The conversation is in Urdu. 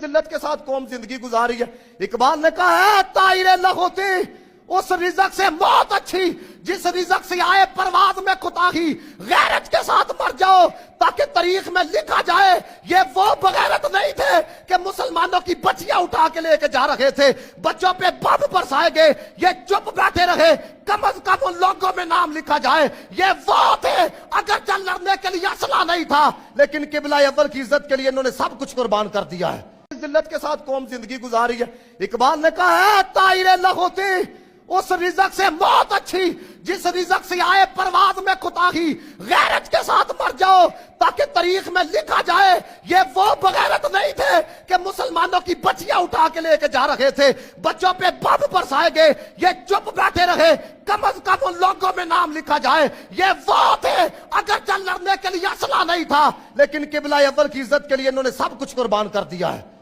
ذلت کے ساتھ قوم زندگی گزاری ہے۔ اقبال نے کہا ہے طائر لہوتی اس رزق سے موت اچھی جس رزق سے آئے پرواز میں کوتاہی، غیرت کے ساتھ مر جاؤ تاکہ تاریخ میں لکھا جائے یہ وہ بغیرت نہیں تھے کہ مسلمانوں کی بچیاں اٹھا کے لے کے جا رہے تھے، بچوں پہ بم برسائے گئے، یہ چپ بیٹھے رہے، کم از کم ان لوگوں میں نام لکھا جائے یہ وہ تھے۔ اگر جنگ لڑنے کے لیے اسلحہ نہیں تھا لیکن قبلہ اول کی عزت کے لیے انہوں نے سب کچھ قربان کر دیا ہے۔ ذلت کے ساتھ قوم زندگی گزاری ہے۔ اقبال نے کہا ہے طائر لہوتی اس رزق سے موت اچھی جس رزق سے آئے پرواز میں کوتاہی، غیرت کے ساتھ مر جاؤ تاکہ تاریخ میں لکھا جائے یہ وہ بغیرت نہیں تھے کہ مسلمانوں کی بچیاں اٹھا کے لے کے جا رہے تھے، بچوں پہ بم برسائے گئے، یہ چپ بیٹھے رہے، کم از کم ان لوگوں میں نام لکھا جائے یہ وہ تھے۔ اگر جنگ لڑنے کے لیے اسلحہ نہیں تھا لیکن قبلہ اول کی عزت کے لیے انہوں نے سب کچھ قربان کر دیا ہے۔